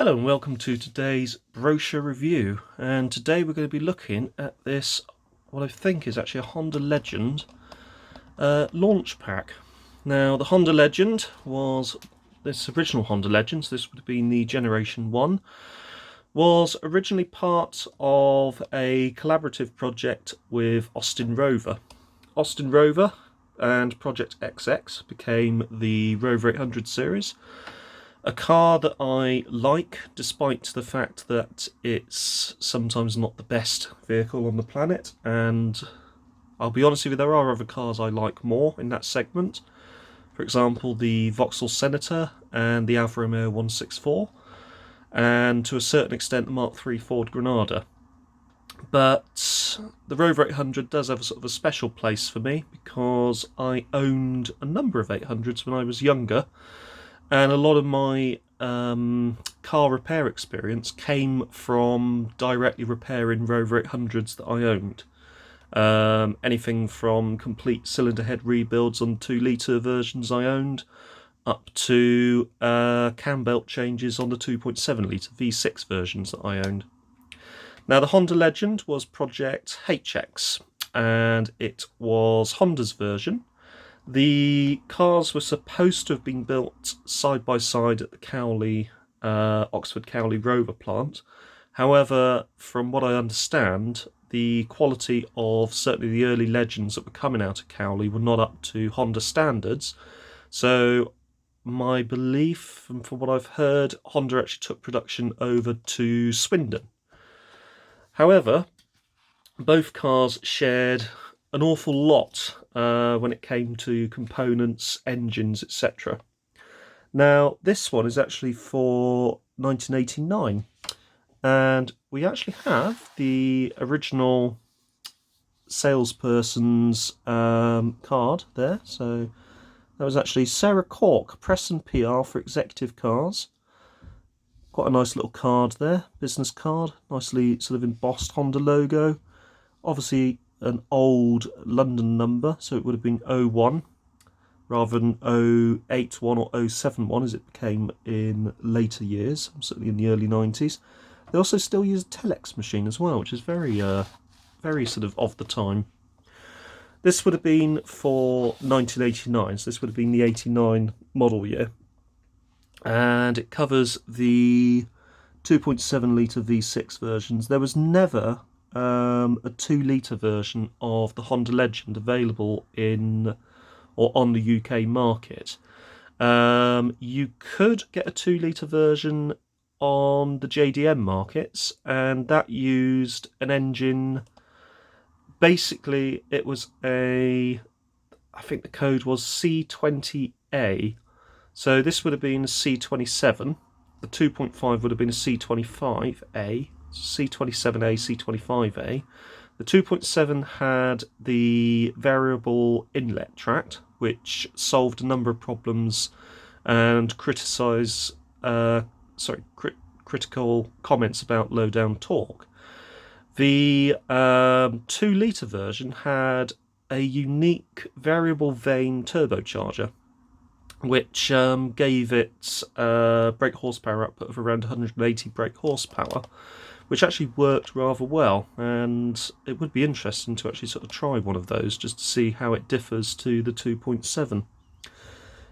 Hello and welcome to today's brochure review, and today we're going to be looking at this, what I think is actually a Honda Legend launch pack. Now the Honda Legend was, this original Honda Legend, so this would have been the Generation 1, was originally part of a collaborative project with Austin Rover. Austin Rover and Project XX became the Rover 800 series. A car that I like, despite the fact that it's sometimes not the best vehicle on the planet, and I'll be honest with you, there are other cars I like more in that segment. For example, the Vauxhall Senator and the Alfa Romeo 164, and to a certain extent the Mark III Ford Granada. But the Rover 800 does have a sort of a special place for me because I owned a number of 800s when I was younger. And a lot of my car repair experience came from directly repairing Rover 800s that I owned. Anything from complete cylinder head rebuilds on 2-litre versions I owned, up to cam belt changes on the 2.7-litre V6 versions that I owned. Now the Honda Legend was Project HX, and it was Honda's version. The cars were supposed to have been built side by side at the Cowley, Oxford Cowley Rover plant. However, from what I understand, the quality of certainly the early Legends that were coming out of Cowley were not up to Honda standards. So my belief, and from what I've heard, Honda actually took production over to Swindon. However, both cars shared an awful lot when it came to components, engines, etc. Now, this one is actually for 1989, and we actually have the original salesperson's card there. So that was actually Sarah Cork, Press and PR for Executive Cars. Quite a nice little card there, business card, nicely sort of embossed Honda logo. Obviously an old London number, so it would have been 01 rather than 081 or 071 as it became in later years, certainly in the early 90s. They also still use a telex machine as well, which is very sort of the time. This would have been for 1989, so this would have been the 89 model year, and it covers the 2.7-litre V6 versions. There was never a 2-litre version of the Honda Legend available in or on the UK market. You could get a 2-litre version on the JDM markets, and that used an engine. Basically, it was I think the code was C20A. So this would have been a C27. The 2.5 would have been a C25A. C27A, C25A. The 2.7 had the variable inlet tract, which solved a number of problems and critical comments about low down torque. The 2-litre version had a unique variable vane turbocharger, which gave it brake horsepower output of around 180 brake horsepower, which actually worked rather well, and it would be interesting to actually sort of try one of those just to see how it differs to the 2.7.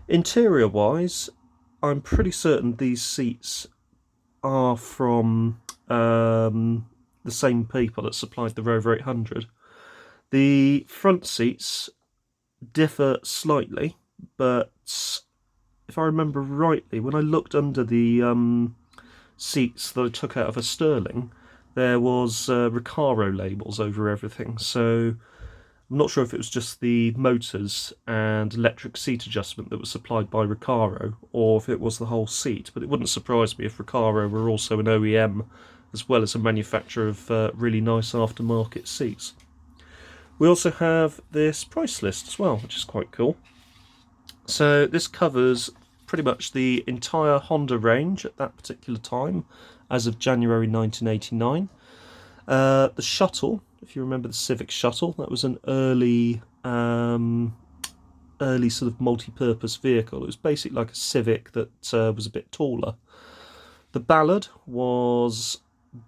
Interior wise, I'm pretty certain these seats are from the same people that supplied the Rover 800. The front seats differ slightly, but if I remember rightly, when I looked under the seats that I took out of a Sterling, there was Recaro labels over everything, so I'm not sure if it was just the motors and electric seat adjustment that was supplied by Recaro, or if it was the whole seat, but it wouldn't surprise me if Recaro were also an OEM as well as a manufacturer of really nice aftermarket seats. We also have this price list as well, which is quite cool. So this covers pretty much the entire Honda range at that particular time, as of January 1989. The Shuttle, if you remember the Civic Shuttle, that was an early sort of multi-purpose vehicle. It was basically like a Civic that was a bit taller. The Ballad was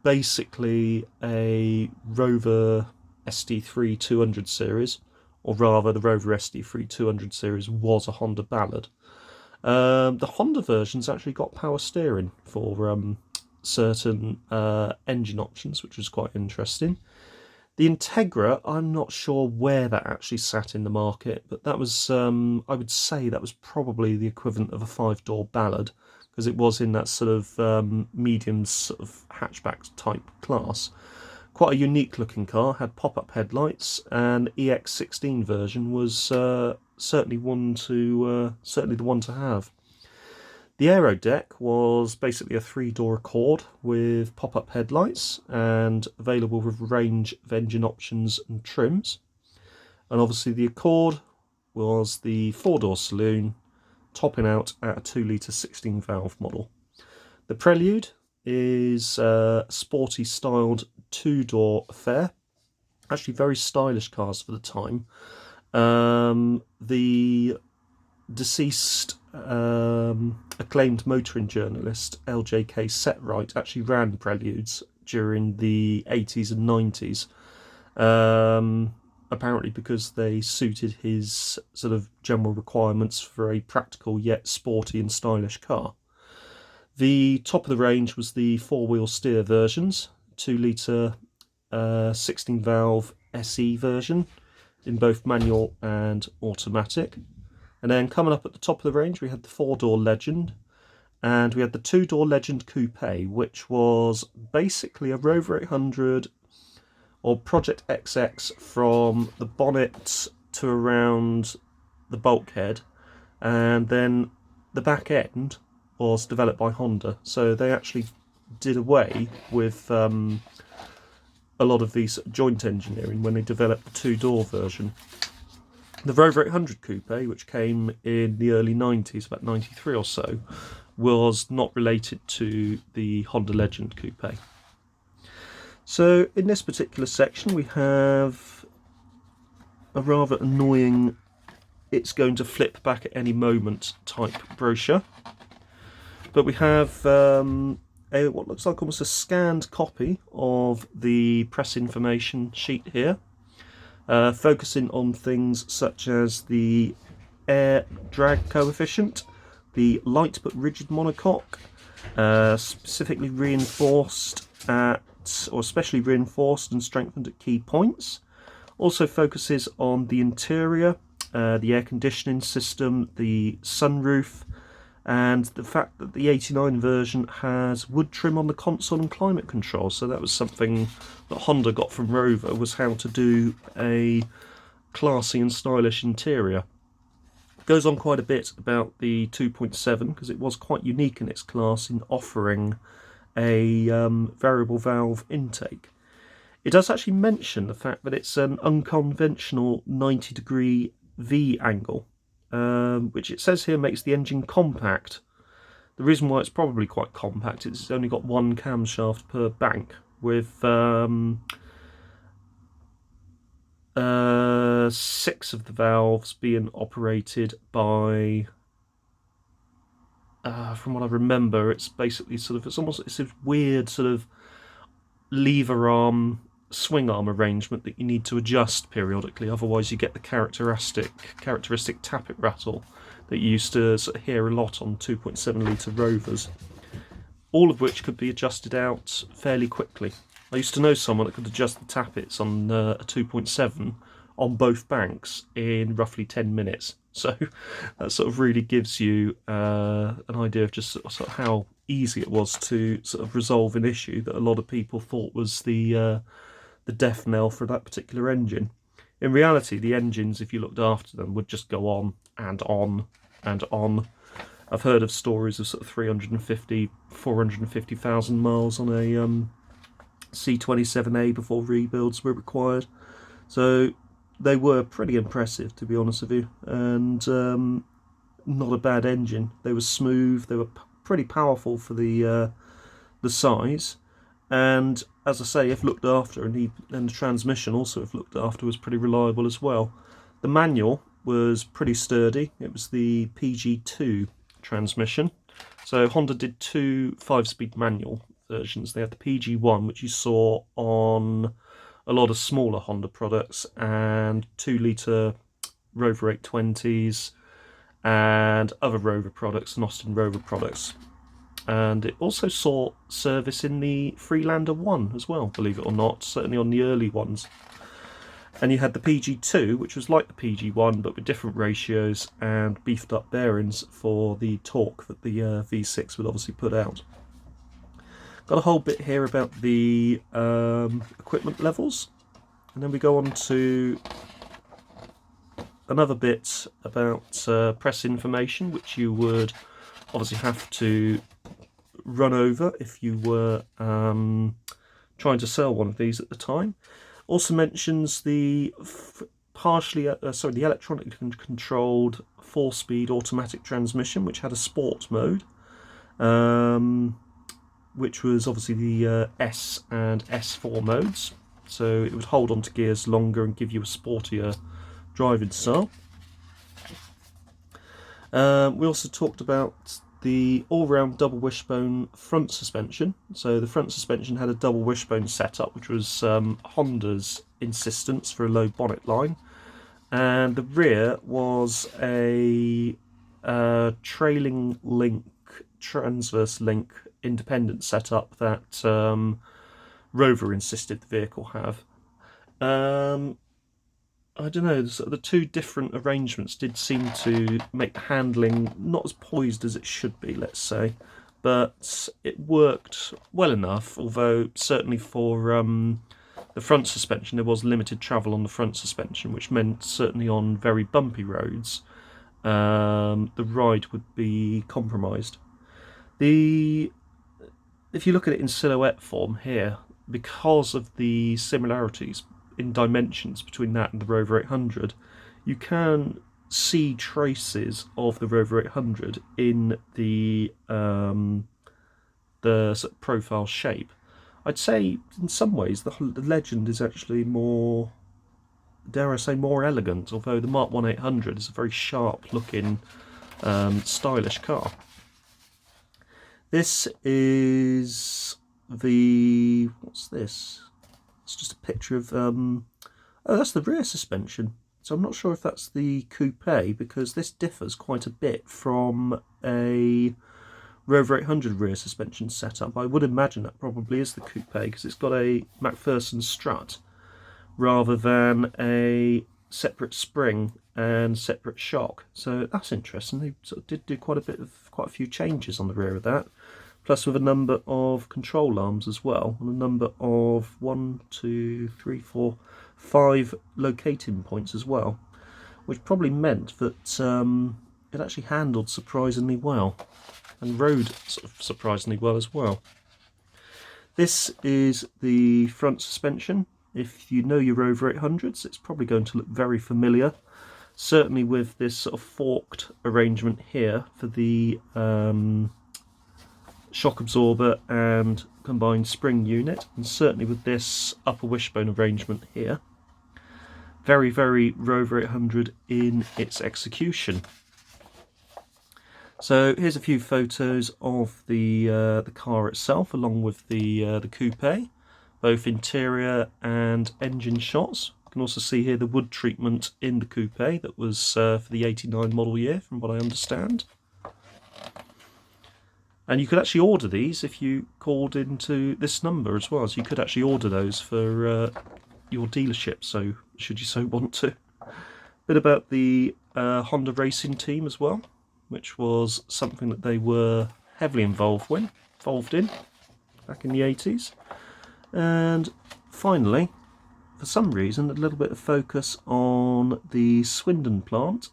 basically a Rover SD3 200 series, or rather the Rover SD3 200 series was a Honda Ballad. The Honda versions actually got power steering for certain engine options, which was quite interesting. The Integra, I'm not sure where that actually sat in the market, but that was, I would say that was probably the equivalent of a 5-door Ballad, because it was in that sort of medium sort of hatchback type class. Quite a unique looking car, had pop-up headlights, and EX16 version was certainly the one to have. The aero deck was basically a 3-door Accord with pop-up headlights and available with a range of engine options and trims. And obviously the Accord was the 4-door saloon, topping out at a 2-litre 16-valve model. The Prelude is a sporty styled 2-door affair. Actually very stylish cars for the time. The deceased acclaimed motoring journalist LJK Setright actually ran Preludes during the 80s and 90s, apparently because they suited his sort of general requirements for a practical yet sporty and stylish car. The top of the range was the 4-wheel steer versions, 2-litre 16-valve SE version in both manual and automatic. And then coming up at the top of the range, we had the 4-door Legend, and we had the 2-door Legend Coupe, which was basically a Rover 800 or Project XX from the bonnet to around the bulkhead, and then the back end was developed by Honda. So they actually did away with a lot of these joint engineering when they developed the 2-door version. The Rover 800 Coupe, which came in the early 90s, about 93 or so, was not related to the Honda Legend Coupe. So in this particular section we have a rather annoying "it's going to flip back at any moment" type brochure. But we have what looks like almost a scanned copy of the press information sheet here. Focusing on things such as the air drag coefficient, the light but rigid monocoque, specifically reinforced or especially reinforced and strengthened at key points. Also focuses on the interior, the air conditioning system, the sunroof, and the fact that the 89 version has wood trim on the console and climate control. So that was something that Honda got from Rover, was how to do a classy and stylish interior. It goes on quite a bit about the 2.7 because it was quite unique in its class in offering a variable valve intake. It does actually mention the fact that it's an unconventional 90-degree V angle, which it says here makes the engine compact. The reason why it's probably quite compact is it's only got one camshaft per bank, with 6 of the valves being operated by, from what I remember, it's basically it's a weird sort of lever arm, swing arm arrangement that you need to adjust periodically, otherwise you get the characteristic tappet rattle that you used to sort of hear a lot on 2.7 litre Rovers, all of which could be adjusted out fairly quickly. I used to know someone that could adjust the tappets on a 2.7 on both banks in roughly 10 minutes. So that sort of really gives you an idea of just sort of how easy it was to sort of resolve an issue that a lot of people thought was the death knell for that particular engine. In reality, the engines, if you looked after them, would just go on and on and on. I've heard of stories of sort of 350, 450,000 miles on a C27A before rebuilds were required. So they were pretty impressive, to be honest with you, and not a bad engine. They were smooth, they were pretty powerful for the size, and as I say, if looked after, and the transmission also, if looked after, was pretty reliable as well. The manual was pretty sturdy. It was the PG2 transmission, So Honda did two 5-speed manual versions. They had the PG1, which you saw on a lot of smaller Honda products, and 2-litre Rover 820s and other Rover products and Austin Rover products. And it also saw service in the Freelander 1 as well, believe it or not, certainly on the early ones. And you had the PG2, which was like the PG1 but with different ratios and beefed up bearings for the torque that the V6 would obviously put out. Got a whole bit here about the equipment levels, and then we go on to another bit about press information, which you would obviously have to run over if you were trying to sell one of these at the time. Also mentions the the electronically controlled 4-speed automatic transmission, which had a sport mode, which was obviously the S and S4 modes. So it would hold onto gears longer and give you a sportier driving style. We also talked about the all-round double wishbone front suspension. So the front suspension had a double wishbone setup, which was Honda's insistence for a low bonnet line, and the rear was a trailing link, transverse link independent setup that Rover insisted the vehicle have. I don't know, the two different arrangements did seem to make the handling not as poised as it should be, let's say, but it worked well enough, although certainly for the front suspension there was limited travel on the front suspension, which meant certainly on very bumpy roads the ride would be compromised. If you look at it in silhouette form here, because of the similarities in dimensions between that and the Rover 800, you can see traces of the Rover 800 in the sort of profile shape. I'd say in some ways the Legend is actually more, dare I say, more elegant, although the Mark 1 800 is a very sharp looking stylish car. This is the, what's this? It's just a picture of, oh, that's the rear suspension. So I'm not sure if that's the coupe, because this differs quite a bit from a Rover 800 rear suspension setup. I would imagine that probably is the coupe, because it's got a McPherson strut rather than a separate spring and separate shock. So that's interesting. They sort of did do quite a few changes on the rear of that. Plus with a number of control arms as well, and a number of 5 locating points as well, which probably meant that it actually handled surprisingly well and rode sort of surprisingly well as well. This is the front suspension. If you know your Rover 800s, it's probably going to look very familiar, certainly with this sort of forked arrangement here for the shock absorber and combined spring unit, and certainly with this upper wishbone arrangement here. Very, very Rover 800 in its execution. So here's a few photos of the car itself, along with the coupe, both interior and engine shots. You can also see here the wood treatment in the coupe that was for the 89 model year, from what I understand. And you could actually order these if you called into this number as well. So you could actually order those for your dealership, so should you so want to. Bit about the Honda racing team as well, which was something that they were heavily involved in back in the 80s. And finally, for some reason, a little bit of focus on the Swindon plant,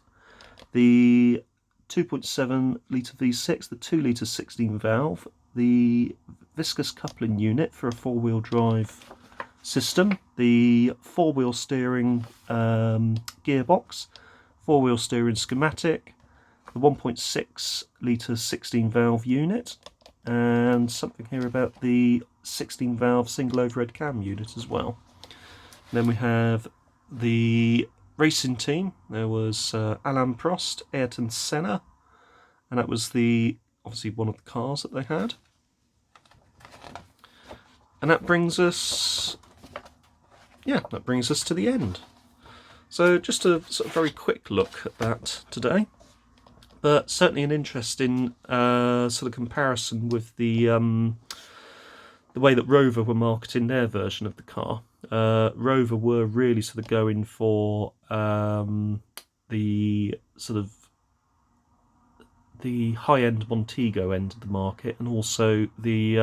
the 2.7 litre V6, the 2 litre 16 valve, the viscous coupling unit for a 4-wheel drive system, the 4-wheel steering gearbox, 4-wheel steering schematic, the 1.6 litre 16 valve unit, and something here about the 16 valve single overhead cam unit as well. And then we have the racing team. There was Alain Prost, Ayrton Senna, and that was the obviously one of the cars that they had. And that brings us, to the end. So just a sort of very quick look at that today, but certainly an interesting sort of comparison with the way that Rover were marketing their version of the car. Rover were really sort of going for the sort of the high-end Montego end of the market, and also the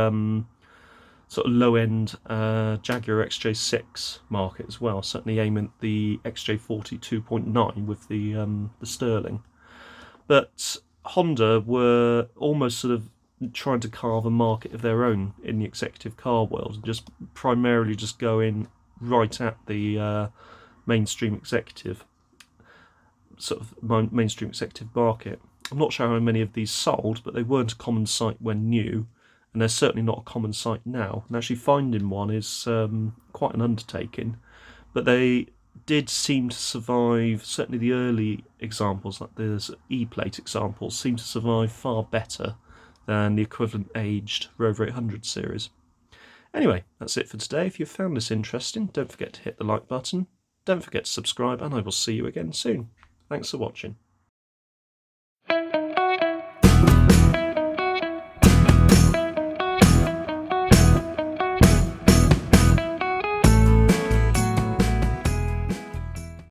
sort of low-end Jaguar XJ6 market as well. Certainly aiming at the XJ40 2.9 with the Sterling. But Honda were almost sort of trying to carve a market of their own in the executive car world, and just primarily just going right at the mainstream executive market. I'm not sure how many of these sold, but they weren't a common sight when new, and they're certainly not a common sight now. And actually finding one is quite an undertaking, but they did seem to survive. Certainly the early examples, like the E-plate examples, seem to survive far better than the equivalent aged Rover 800 series. Anyway, that's it for today. If you've found this interesting, don't forget to hit the like button, don't forget to subscribe, and I will see you again soon. Thanks for watching.